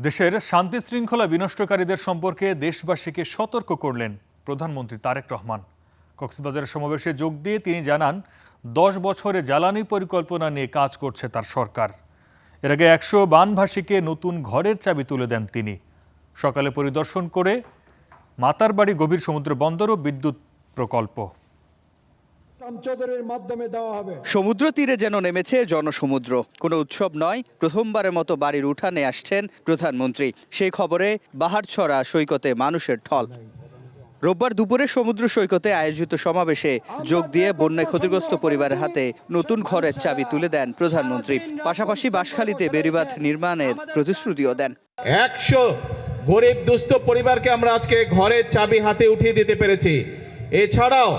দেশের শান্তি শৃঙ্খলা বিনষ্টকারীদের সম্পর্কে দেশবাসীকে সতর্ক করলেন প্রধানমন্ত্রী তারেক রহমান। কক্সবাজারের সমাবেশে যোগ দিয়ে তিনি জানান, 10 বছরে জ্বালানি পরিকল্পনা নিয়ে কাজ করছে তার সরকার। এর আগে 100 বানভাসীকে নতুন ঘরের চাবি তুলে দেন তিনি। সকালে পরিদর্শন করে মাতারবাড়ি গভীর সমুদ্র বন্দর ও বিদ্যুৎ প্রকল্প। সমুদ্র তীরে যেন নেমেছে জনসমুদ্র। কোনো উৎসব নয়, প্রথমবারের মতো বাড়ির উঠানে আসছেন প্রধানমন্ত্রী। সেই খবরে বাহারছড়া সৈকতে মানুষের ঢল। রোববার দুপুরে সমুদ্র সৈকতে আয়োজিত সমাবেশে যোগ দিয়ে বন্যায় ক্ষতিগ্রস্ত পরিবারের হাতে নতুন ঘরের চাবি তুলে দেন প্রধানমন্ত্রী। পাশাপাশি বাঁশখালীতে বেড়িবাঁধ নির্মাণের প্রতিশ্রুতিও দেন। 100 গরিব দুস্থ পরিবারকে আমরা আজকে ঘরের চাবি হাতে উঠিয়ে দিতে পেরেছি। এছাড়াও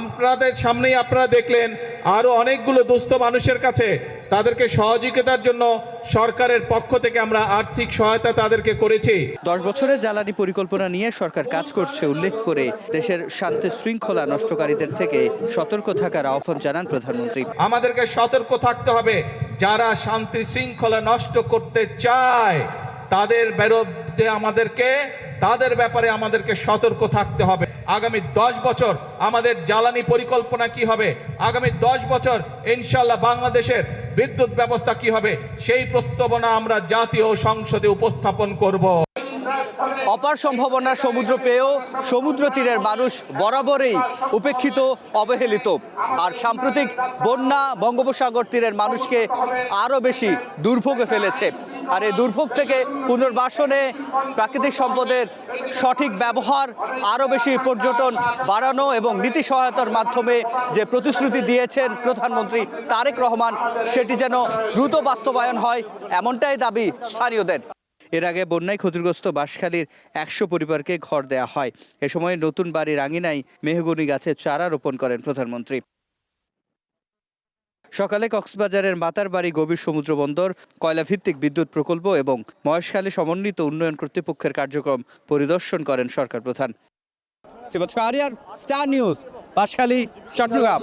আপনাদের সামনেই আপনারা দেখলেন আরো অনেকগুলো দুস্থ মানুষের কাছে তাদেরকে সহযোগিতার জন্য সরকারের পক্ষ থেকে আমরা আর্থিক সহায়তা তাদেরকে করেছি। 10 বছরের জ্বালানি পরিকল্পনা নিয়ে সরকার কাজ করছে উল্লেখ করে দেশের শান্তি শৃঙ্খলা নষ্টকারীদের থেকে সতর্ক থাকার আহ্বান জানান প্রধানমন্ত্রী। আমাদেরকে সতর্ক থাকতে হবে, যারা শান্তি শৃঙ্খলা নষ্ট করতে চায় তাদের বিরুদ্ধে তাদের ব্যাপারে আমাদেরকে সতর্ক থাকতে হবে। আগামী 10 বছর আমাদের জ্বালানি পরিকল্পনা কি হবে, আগামী 10 বছর ইনশাআল্লাহ বাংলাদেশের বিদ্যুৎ ব্যবস্থা কি হবে, সেই প্রস্তাবনা আমরা জাতীয় সংসদে উপস্থাপন করব। অপার সম্ভাবনার সমুদ্র পেয়েও সমুদ্র তীরের মানুষ বরাবরই উপেক্ষিত, অবহেলিত। আর সাম্প্রতিক বন্যা বঙ্গোপসাগর তীরের মানুষকে আরও বেশি দুর্ভোগে ফেলেছে। আর এই দুর্ভোগ থেকে পুনর্বাসনে প্রাকৃতিক সম্পদের সঠিক ব্যবহার, আরও বেশি পর্যটন বাড়ানো এবং নীতি সহায়তার মাধ্যমে যে প্রতিশ্রুতি দিয়েছেন প্রধানমন্ত্রী তারেক রহমান, সেটি যেন দ্রুত বাস্তবায়ন হয়, এমনটাই দাবি স্থানীয়দের। এর আগে বন্যায় ক্ষতিগ্রস্ত বাঁশখালীর 100 পরিবারকে ঘর দেয়া হয়। এ সময় নতুন বাড়ির আঙিনায় মেহগনি গাছের চারা রোপণ করেন প্রধানমন্ত্রী। সকালে কক্সবাজারের মাতারবাড়ি গভীর সমুদ্র বন্দর, কয়লাভিত্তিক বিদ্যুৎ প্রকল্প এবং মহেশখালী সমন্বিত উন্নয়ন কর্তৃপক্ষের কার্যক্রম পরিদর্শন করেন সরকার প্রধান। Star news, Banshkhali, Chittagong.